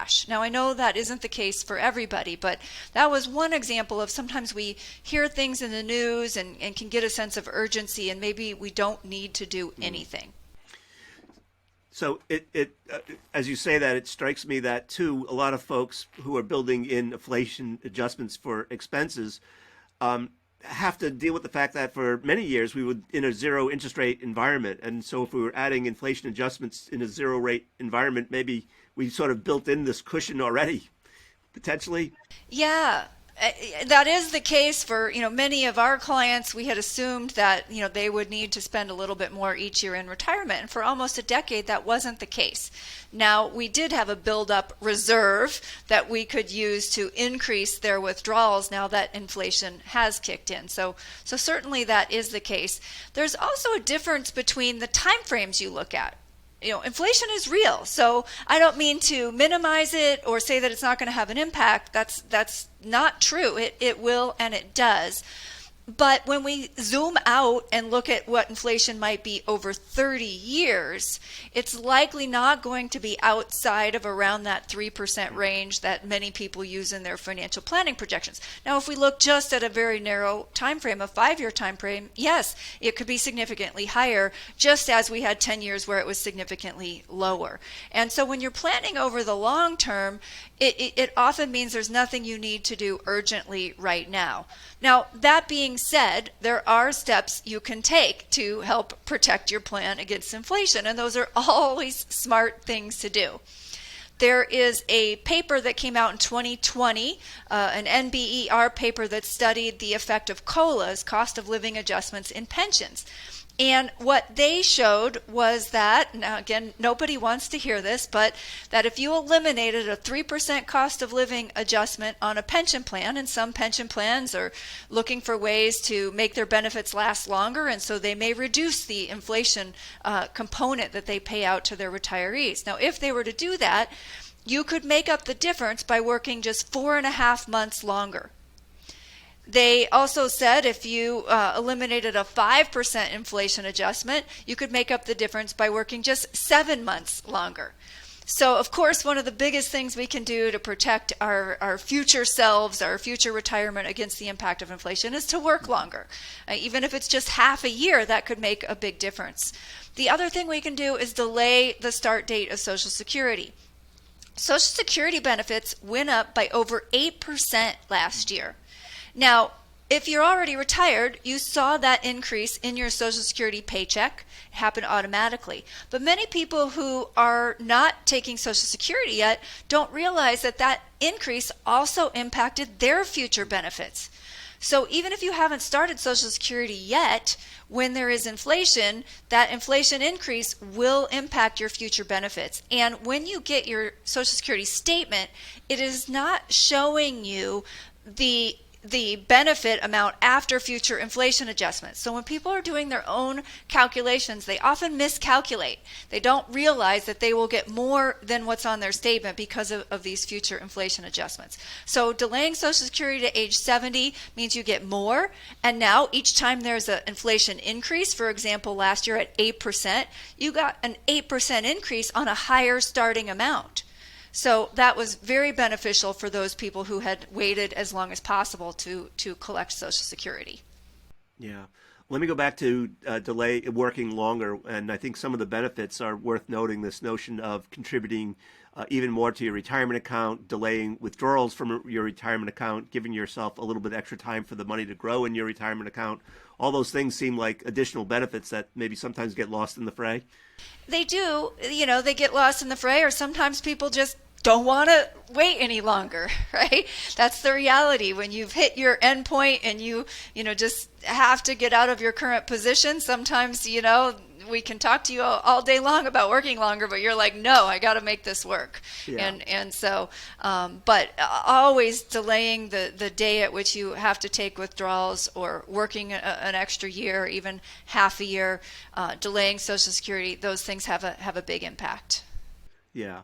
cash. Now, I know that isn't the case for everybody, but that was one example of sometimes we hear things in the news and can get a sense of urgency, and maybe we don't need to do anything. So as you say that, it strikes me that too, a lot of folks who are building in inflation adjustments for expenses have to deal with the fact that for many years we were in a zero interest rate environment. And so if we were adding inflation adjustments in a zero rate environment, maybe we sort of built in this cushion already, potentially. Yeah, that is the case for, many of our clients. We had assumed that, they would need to spend a little bit more each year in retirement. And for almost a decade, that wasn't the case. Now, we did have a build-up reserve that we could use to increase their withdrawals now that inflation has kicked in. So certainly that is the case. There's also a difference between the time frames you look at. Inflation is real. So I don't mean to minimize it or say that it's not going to have an impact. That's not true. It will, and it does. But when we zoom out and look at what inflation might be over 30 years, it's likely not going to be outside of around that 3% range that many people use in their financial planning projections. Now, if we look just at a very narrow time frame, a 5-year time frame, yes, it could be significantly higher, just as we had 10 years where it was significantly lower. And so when you're planning over the long term, it often means there's nothing you need to do urgently right now. Now, that being said, there are steps you can take to help protect your plan against inflation, and those are always smart things to do. There is a paper that came out in 2020, an NBER paper that studied the effect of COLAs, cost of living adjustments, in pensions. And what they showed was that, now again, nobody wants to hear this, but that if you eliminated a 3% cost of living adjustment on a pension plan, and some pension plans are looking for ways to make their benefits last longer, and so they may reduce the inflation component that they pay out to their retirees. Now, if they were to do that, you could make up the difference by working just 4.5 months longer. They also said if you eliminated a 5% inflation adjustment, you could make up the difference by working just 7 months longer. So, of course, one of the biggest things we can do to protect our future selves, our future retirement against the impact of inflation is to work longer. Even if it's just half a year, that could make a big difference. The other thing we can do is delay the start date of Social Security. Social Security benefits went up by over 8% last year. Now, if you're already retired, you saw that increase in your Social Security paycheck. It happened automatically. But many people who are not taking Social Security yet don't realize that that increase also impacted their future benefits. So even if you haven't started Social Security yet, when there is inflation, that inflation increase will impact your future benefits. And when you get your Social Security statement, it is not showing you the benefit amount after future inflation adjustments. So when people are doing their own calculations, they often miscalculate. They don't realize that they will get more than what's on their statement because of these future inflation adjustments. So delaying Social Security to age 70 means you get more. And now each time there's an inflation increase, for example, last year at 8%, you got an 8% increase on a higher starting amount. So that was very beneficial for those people who had waited as long as possible to collect Social Security. Yeah. Let me go back to delay working longer. And I think some of the benefits are worth noting. This notion of contributing even more to your retirement account, delaying withdrawals from your retirement account, giving yourself a little bit extra time for the money to grow in your retirement account. All those things seem like additional benefits that maybe sometimes get lost in the fray. They do. They get lost in the fray, or sometimes people just don't want to wait any longer, right? That's the reality. When you've hit your end point and you just have to get out of your current position, sometimes, we can talk to you all day long about working longer, but you're like, no, I got to make this work. Yeah. And so, but always delaying the day at which you have to take withdrawals, or working an extra year, even half a year, delaying Social Security, those things have a big impact. Yeah.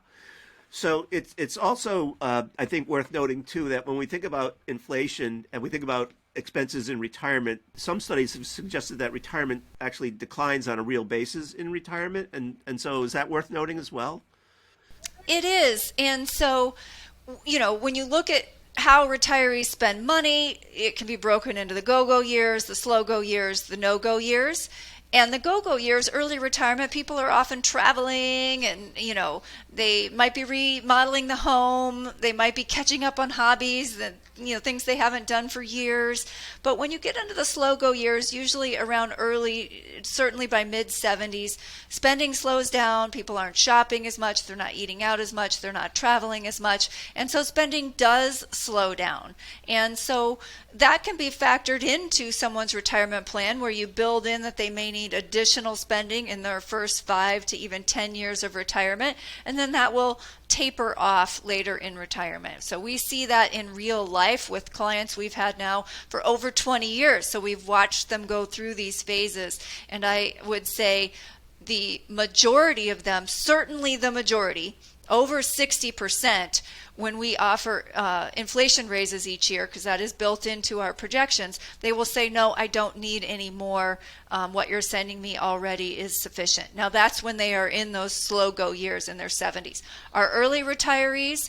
So it's also, I think, worth noting, too, that when we think about inflation and we think about expenses in retirement, some studies have suggested that retirement actually declines on a real basis in retirement. And so is that worth noting as well? It is. And so, when you look at how retirees spend money, it can be broken into the go-go years, the slow-go years, the no-go years. And the go-go years, early retirement, people are often traveling and, they might be remodeling the home. They might be catching up on hobbies that, things they haven't done for years. But when you get into the slow-go years, usually around early, certainly by mid-70s, spending slows down. People aren't shopping as much. They're not eating out as much. They're not traveling as much. And so spending does slow down. And so that can be factored into someone's retirement plan, where you build in that they may need additional spending in their first 5 to even 10 years of retirement, and then that will taper off later in retirement. So we see that in real life with clients we've had now for over 20 years. So we've watched them go through these phases, and I would say the majority of them, certainly the majority, over 60%, when we offer inflation raises each year, because that is built into our projections, they will say, no, I don't need any more. What you're sending me already is sufficient. Now, that's when they are in those slow go years in their 70s. Our early retirees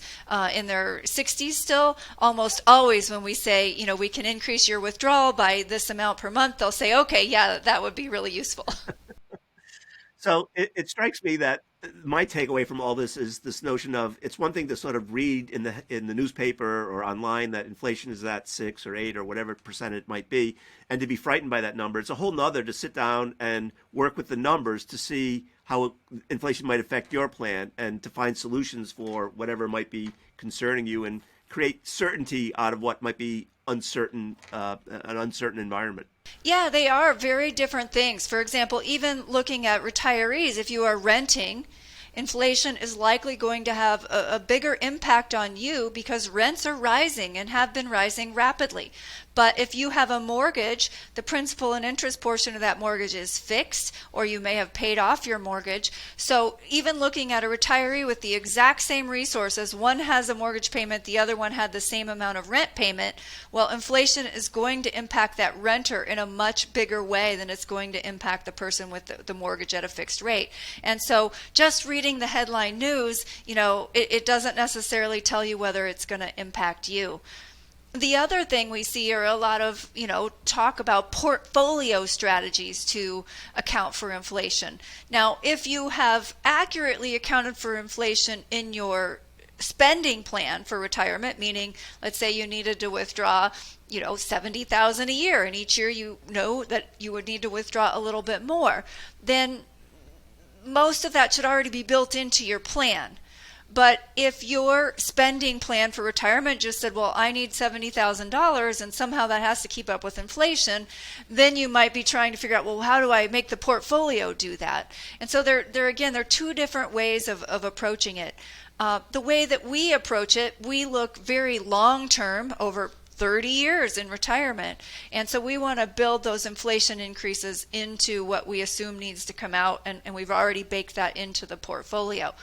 in their 60s still, almost always when we say, we can increase your withdrawal by this amount per month, they'll say, okay, yeah, that would be really useful. So it strikes me that my takeaway from all this is this notion of, it's one thing to sort of read in the newspaper or online that inflation is at 6 or 8 or whatever percent it might be, and to be frightened by that number. It's a whole nother to sit down and work with the numbers to see how inflation might affect your plan and to find solutions for whatever might be concerning you and create certainty out of what might be uncertain, an uncertain environment. Yeah, they are very different things. For example, even looking at retirees, if you are renting, inflation is likely going to have a bigger impact on you because rents are rising and have been rising rapidly. But if you have a mortgage, the principal and interest portion of that mortgage is fixed, or you may have paid off your mortgage. So even looking at a retiree with the exact same resources, one has a mortgage payment, the other one had the same amount of rent payment, well, inflation is going to impact that renter in a much bigger way than it's going to impact the person with the mortgage at a fixed rate. And so just reading the headline news, it doesn't necessarily tell you whether it's going to impact you. The other thing we see are a lot of, talk about portfolio strategies to account for inflation. Now, if you have accurately accounted for inflation in your spending plan for retirement, meaning let's say you needed to withdraw, $70,000 a year, and each year you know that you would need to withdraw a little bit more, then most of that should already be built into your plan. But if your spending plan for retirement just said, well, I need $70,000 and somehow that has to keep up with inflation, then you might be trying to figure out, well, how do I make the portfolio do that? And so there are two different ways of approaching it. The way that we approach it, we look very long term, over 30 years in retirement. And so we want to build those inflation increases into what we assume needs to come out, and we've already baked that into the portfolio.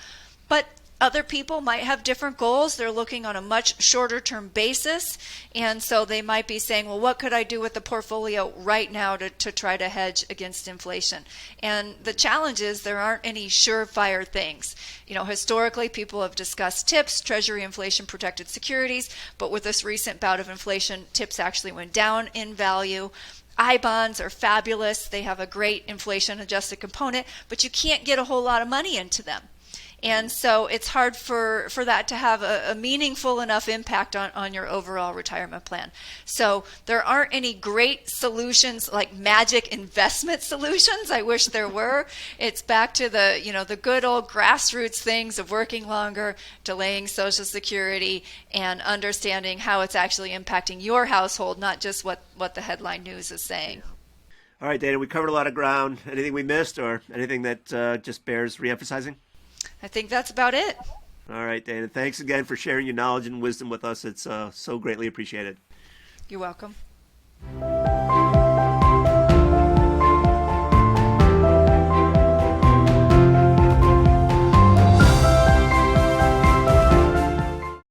But other people might have different goals. They're looking on a much shorter term basis. And so they might be saying, well, what could I do with the portfolio right now to try to hedge against inflation? And the challenge is there aren't any surefire things. Historically, people have discussed TIPS, Treasury Inflation Protected Securities, but with this recent bout of inflation, TIPS actually went down in value. iBonds are fabulous. They have a great inflation adjusted component, but you can't get a whole lot of money into them. And so it's hard for that to have a meaningful enough impact on your overall retirement plan. So there aren't any great solutions like magic investment solutions. I wish there were. It's back to the good old grassroots things of working longer, delaying Social Security, and understanding how it's actually impacting your household, not just what the headline news is saying. All right, Dana, we covered a lot of ground. Anything we missed or anything that just bears reemphasizing? I think that's about it. All right, Dana. Thanks again for sharing your knowledge and wisdom with us. It's so greatly appreciated. You're welcome.